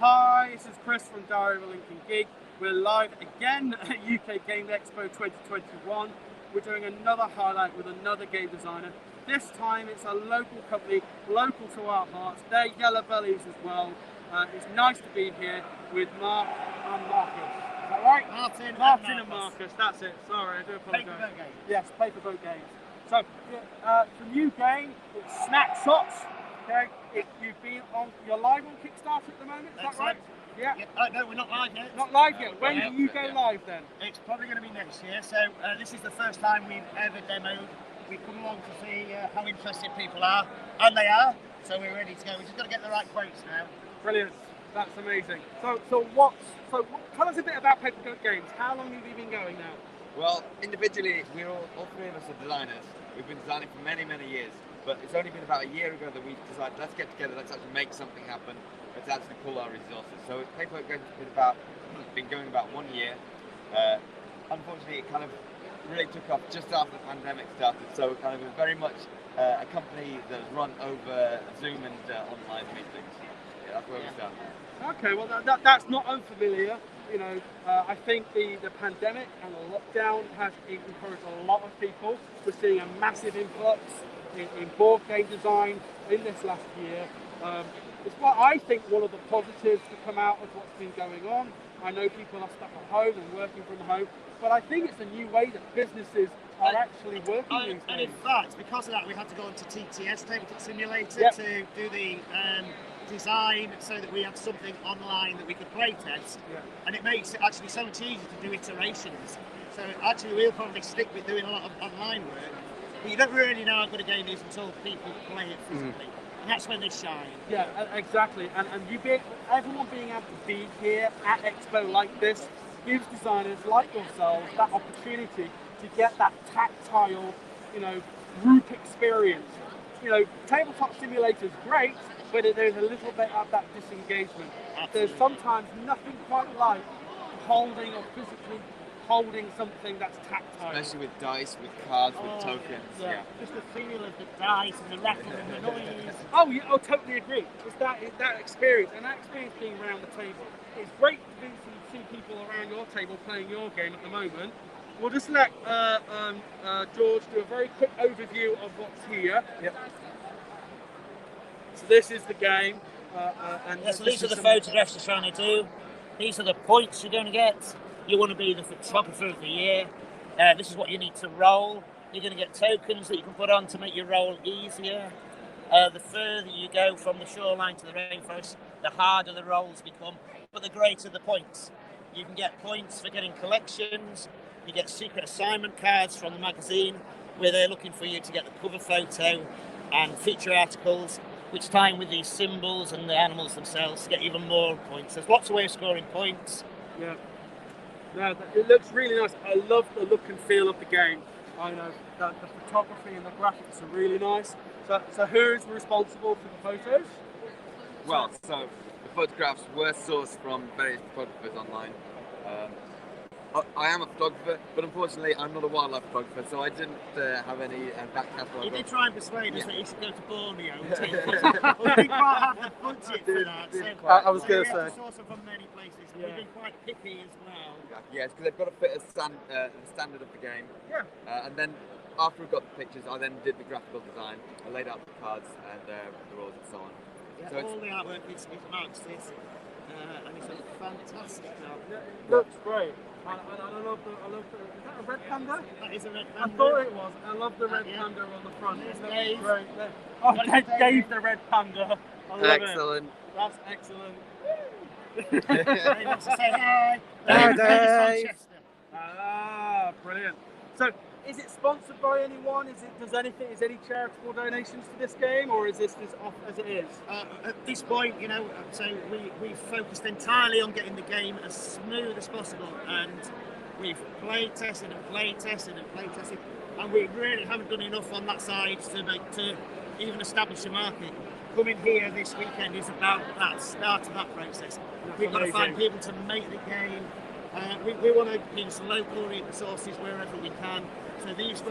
Hi, this is Chris from Diary of a Lincoln Geek. We're live again at UK Games Expo 2021. We're doing another highlight with another game designer. This time it's a local company, local to our hearts. They're Yellow Bellies as well. It's nice to be here with Mark and Marcus. Is that right? Martin and Marcus. That's it. Sorry, I do apologise. Paperboat Games. Yes, Paperboat Games. So, the new game, it's Snapshot. Okay, you're live on Kickstarter at the moment, is that right? Yeah. No, we're not live yet. Not live yet. When do you go live then? It's probably going to be next year. So this is the first time we've ever demoed. We've come along to see how interested people are, and they are. So we're ready to go. We've just got to get the right quotes now. Brilliant. That's amazing. So tell us a bit about Paperboat Games. How long have you been going now? Well, individually, all three of us are designers. We've been designing for many, many years. But it's only been about a year ago that we decided, let's get together, let's actually make something happen, let's actually pull our resources. So Paperboat Games has been going about 1 year. Unfortunately, it kind of really took off just after the pandemic started. So it kind of was very much a company that was run over Zoom and online meetings. Yeah, that's where we started. Okay, well that's not unfamiliar. You know, I think the pandemic and the lockdown has encouraged a lot of people. We're seeing a massive influx in board game design in this last year. It's what I think one of the positives to come out of what's been going on. I know people are stuck at home and working from home, but I think it's a new way that businesses are actually working these days. And in fact, because of that, we had to go onto TTS, Tabletop Simulator, to do the design so that we have something online that we could play test. And it makes it actually so much easier to do iterations. So actually we'll probably stick with doing a lot of online work. But you don't really know how good a game is until people play it physically. And that's when they shine. Yeah, exactly. And everyone being able to be here at Expo like this gives designers like yourselves that opportunity to get that tactile, group experience. Tabletop simulator is great, but there's a little bit of that disengagement. Absolutely. There's sometimes nothing quite like holding or physically holding something that's tactile. Especially with dice, with cards, with tokens. Yeah. Just the feel of the dice and the rattle and the noise. Oh, yeah, I totally agree. It's that experience, and that experience being around the table. It's great to see people around your table playing your game at the moment. We'll just let George do a very quick overview of what's here. Yep. So this is the game. So these are the photographs you're trying to do. These are the points you're going to get. You want to be the photographer of the year. This is what you need to roll. You're going to get tokens that you can put on to make your roll easier. The further you go from the shoreline to the rainforest, the harder the rolls become, but the greater the points. You can get points for getting collections. You get secret assignment cards from the magazine where they're looking for you to get the cover photo and feature articles, which tie in with these symbols and the animals themselves to get even more points. There's lots of ways of scoring points. Yeah. No, it looks really nice. I love the look and feel of the game. I know that the photography and the graphics are really nice. So who's responsible for the photos? Well, so the photographs were sourced from various photographers online. I am a photographer, but unfortunately I'm not a wildlife photographer, so I didn't have any back catalogue. You did try and persuade us that you should go to Borneo and take photos. We didn't quite have the budget for that. So I was going to say. We have to source them from many places. Yeah. We've been quite picky as well. Yes, because they've got to fit the standard of the game. Yeah. And then after we got the pictures, I then did the graphical design. I laid out the cards and the rules and so on. Yeah, so all the artwork is Mark's this, and it's a fantastic job. Yeah, it looks great. And I love the. Is that a red panda? That is a red panda. I thought it was. I love the red panda on the front. It's great. great. Oh, Dave the red panda. I love excellent. It. That's excellent. He wants to say hi. Hi, Dave. Ah, brilliant. So, is it sponsored by anyone? Is any charitable donations to this game, or is this off as it is? At this point, so we focused entirely on getting the game as smooth as possible, and we've played tested, and we really haven't done enough on that side to even establish a market. Coming here this weekend is about that start of that process. We've got to find people to make the game. We want to use local resources wherever we can. So we've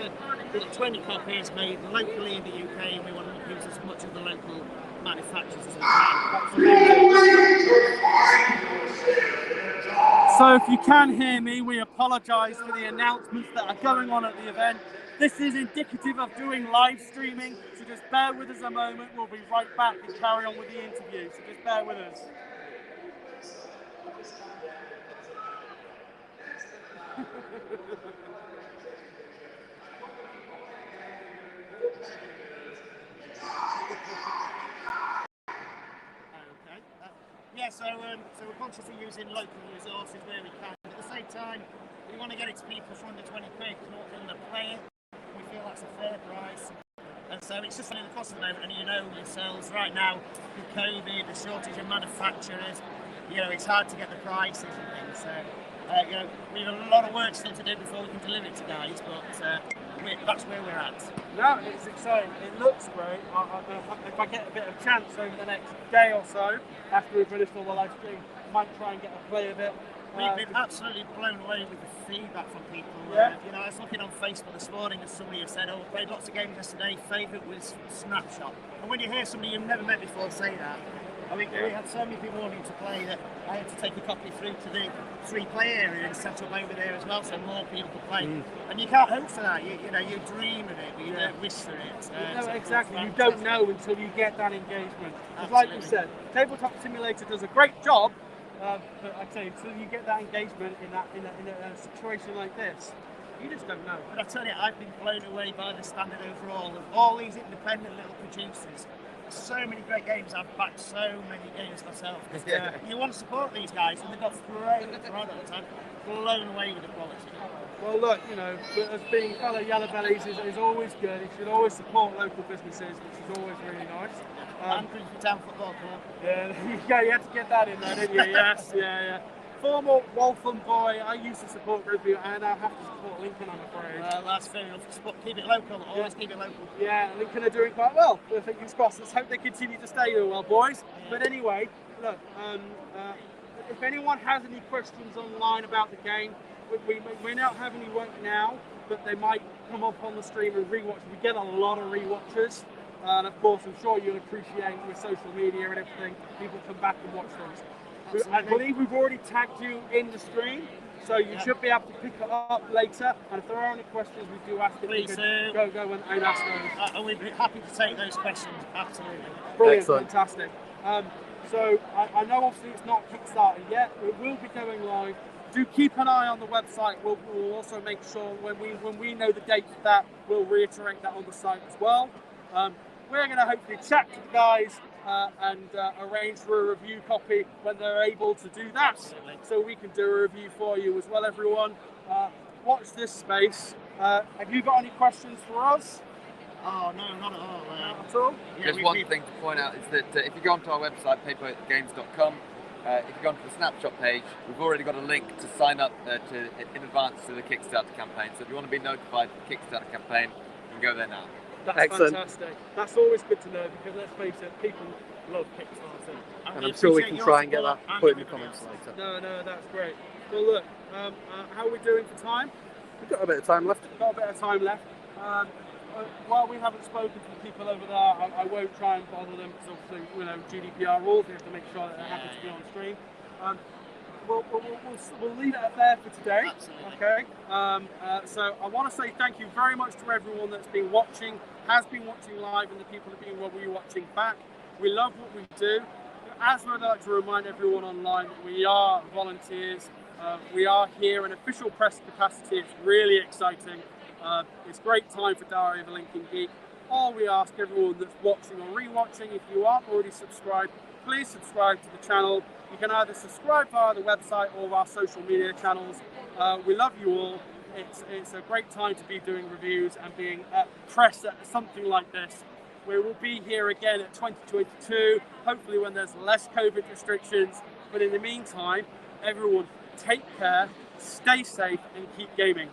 got 20 copies made locally in the UK, and we want to use as much of the local manufacturers as we can. So if you can hear me, we apologise for the announcements that are going on at the event. This is indicative of doing live streaming, so just bear with us a moment. We'll be right back and carry on with the interview, so just bear with us. Yeah, so we're consciously using local resources where we can. At the same time, we want to get it to people for under 20 quid, not for them to play it. We feel that's a fair price. And so it's just running the cost at the moment, and you know yourselves, right now, with COVID, the shortage of manufacturers, you know, it's hard to get the prices and things. So, you know, we have a lot of work still to do before we can deliver it to guys, but that's where we're at. No, it's exciting. It looks great. If I get a bit of chance over the next day or so, after we've finished all the live stream, I might try and get a play of it. We've been absolutely blown away with the feedback from people. Yeah. You know, I was looking on Facebook this morning and somebody had said, oh, I played lots of games yesterday, favourite was Snapshot. And when you hear somebody you've never met before say that, I mean, we had so many people wanting to play that I had to take a copy through to the 3-play area and set up over there as well, so more people could play. And you can't hope for that. You know, you dream of it, but you don't wish for it. No, exactly. You don't know until you get that engagement. Because like you said, Tabletop Simulator does a great job, but I tell you, until you get that engagement in a situation like this, you just don't know. But I tell you, I've been blown away by the standard overall of all these independent little producers. So many great games. I've backed so many games myself. You want to support these guys, and they've got great products. I'm blown away with the quality. Well, look, you know, as being fellow Yellow Bellies is always good. You should always support local businesses, which is always really nice. And Grimsby Town Football Club. Yeah, you had to get that in there, didn't you? Yes, yeah. Former Waltham boy, I used to support Grimsby, and I have to support Lincoln, I'm afraid. Well, that's fair enough. Keep it local, always keep it local. Yeah, Lincoln are doing quite well. Fingers crossed. Let's hope they continue to stay doing well, boys. Yeah. But anyway, look, if anyone has any questions online about the game, we don't have any work now, but they might come up on the stream and rewatch. We get a lot of rewatchers. And of course, I'm sure you'll appreciate with social media and everything, people come back and watch things. I believe we've already tagged you in the stream, so you should be able to pick it up later. And if there are any questions, we do ask them. Please go and ask those. And we'd be happy to take those questions, absolutely. Brilliant, excellent. Fantastic. So I know obviously it's not Kickstarter yet, but it will be going live. Do keep an eye on the website. We'll also make sure when we know the date for that, we'll reiterate that on the site as well. We're going to hopefully chat to the guys and arrange for a review copy when they're able to do that. Absolutely. So we can do a review for you as well, everyone. Watch this space. Have you got any questions for us? Oh, no, not at all. Not at all? Yeah, just one thing to point out is that if you go onto our website, papergames.com, if you go onto the Snapshot page, we've already got a link to sign up in advance to the Kickstarter campaign. So if you want to be notified of the Kickstarter campaign, you can go there now. That's excellent. Fantastic. That's always good to know because let's face it, people love Kickstarter. And I'm sure we can try and get that put in the comments later. No, that's great. Well, look, how are we doing for time? We've got a bit of time left. While we haven't spoken to the people over there, I won't try and bother them because obviously, you know, GDPR rules. We have to make sure that they're happy to be on stream. We'll leave it at there for today. Absolutely. Okay. So I want to say thank you very much to everyone that's been watching, has been watching live, and the people that have been watching back. We love what we do. As I'd like to remind everyone online, that we are volunteers. We are here in official press capacity. It's really exciting. It's a great time for Diary of a Lincoln Geek. All we ask everyone that's watching or rewatching, if you aren't already subscribed, please subscribe to the channel. You can either subscribe via the website or our social media channels. We love you all. It's a great time to be doing reviews and being at press at something like this. We will be here again at 2022, hopefully when there's less COVID restrictions. But in the meantime, everyone take care, stay safe and keep gaming.